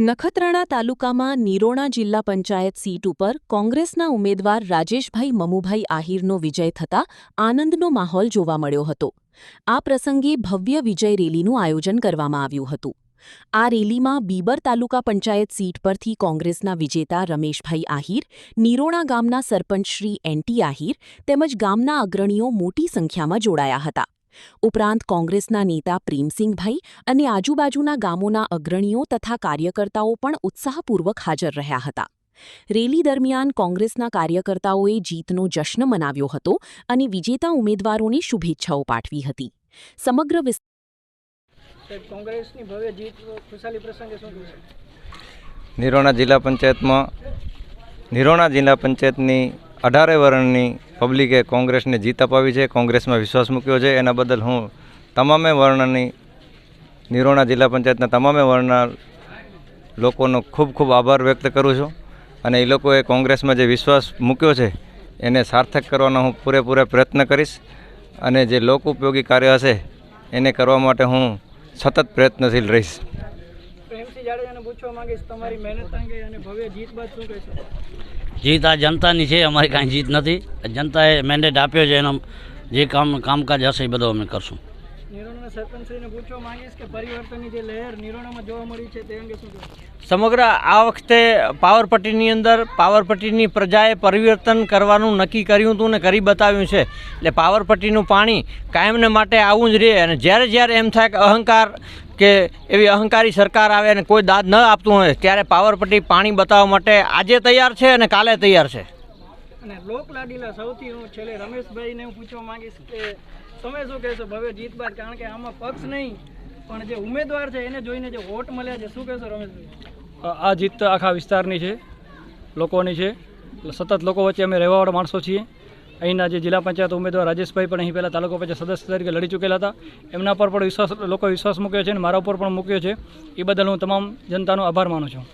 નખત્રાણા તાલુકામાં નિરોણા જિલ્લા પંચાયત સીટ ઉપર કોંગ્રેસના ઉમેદવાર રાજેશભાઈ મમુભાઈ આહિરનો વિજય થતાં આનંદનો માહોલ જોવા મળ્યો હતો। આ પ્રસંગે ભવ્ય વિજય રેલીનું આયોજન કરવામાં આવ્યું હતું। આ રેલીમાં બીબર તાલુકા પંચાયત સીટ પરથી કોંગ્રેસના વિજેતા રમેશભાઈ આહિર, નિરોણા ગામના સરપંચ શ્રી એનટી આહિર તેમજ ગામના અગ્રણીઓ મોટી સંખ્યામાં જોડાયા હતા। ઉપરાંત કોંગ્રેસના નેતા પ્રેમસિંહભાઈ અને આજુબાજુના ગામોના અગ્રણીઓ તથા કાર્યકર્તાઓ પણ ઉત્સાહપૂર્વક હાજર રહ્યા હતા। રેલી દરમિયાન કોંગ્રેસના કાર્યકર્તાઓએ જીતનો જશ્ન મનાવ્યો હતો અને વિજેતા ઉમેદવારોને શુભેચ્છાઓ પાઠવી હતી। સમગ્ર કોંગ્રેસની ભવ્ય જીત ખુશાલી પ્રસંગે શું થશે? નિરોણા જિલ્લા પંચાયતની 18 વર્ષની પબ્લિકે કોંગ્રેસને જીત અપાવી છે, કોંગ્રેસમાં વિશ્વાસ મૂક્યો છે। એના બદલ હું તમામે વર્ણની નિરોણા જિલ્લા પંચાયતના તમામે વર્ણના લોકોનો ખૂબ ખૂબ આભાર વ્યક્ત કરું છું અને એ લોકોએ કોંગ્રેસમાં જે વિશ્વાસ મૂક્યો છે એને સાર્થક કરવાનો હું પૂરેપૂરા પ્રયત્ન કરીશ અને જે લોક ઉપયોગી કાર્ય હશે એને કરવા માટે હું સતત પ્રયત્નશીલ રહીશ। પ્રેમસિંહ જાડેજાને પૂછવા માંગીશ, તમારી મહેનત અંગે અને ભવ્ય જીત બાદ શું કહેશો? જીત આ જનતાની છે, અમારી કાંઈ જીત નથી। જનતાએ મેન્ડેટ આપ્યો છે, એનો જે કામકાજ હશે એ બધું અમે કરશું। નિરોણાના સરપંચશ્રીને પૂછવા માંગીશ કે પરિવર્તનની જે લહેર નિરોણામાં જોવા મળી છે તે અંગે શું કહેશો? સમગ્ર આ વખતે પાવરપટ્ટીની અંદર પાવરપટ્ટીની પ્રજાએ પરિવર્તન કરવાનું નક્કી કર્યું હતું ને કરી બતાવ્યું છે। એટલે પાવરપટ્ટીનું પાણી કાયમને માટે આવું જ રહે અને જ્યારે એમ થાય કે અહંકાર કે એવી અહંકારી સરકાર આવે અને કોઈ દાદ ન આપતું હોય ત્યારે પાવરપટ્ટી પાણી બતાવવા માટે આજે તૈયાર છે અને કાલે તૈયાર છે। અને લોકલાડીલા સૌથી હું છેલ્લે રમેશભાઈને હું પૂછવા માંગીશ કે તમે શું કહેશો ભવ્ય જીત બાદ? કારણ કે આમાં પક્ષ નહીં પણ જે ઉમેદવાર છે એને જોઈને જે વોટ મળ્યા છે, શું કહેશો રમેશભાઈ? આ જીત આખા વિસ્તારની છે, લોકોની છે। સતત લોકો વચ્ચે અમે રહેવાવાળા માણસો છીએ। અહીંના જે જિલ્લા પંચાયત ઉમેદવાર રાજેશભાઈ પણ અહીં પહેલાં તાલુકા પંચાયત સદસ્ય તરીકે લડી ચૂકેલા હતા। એમના પર પણ લોકોએ વિશ્વાસ મૂક્યો છે અને મારા ઉપર પણ મૂક્યો છે। એ બદલ હું તમામ જનતાનો આભાર માનું છું।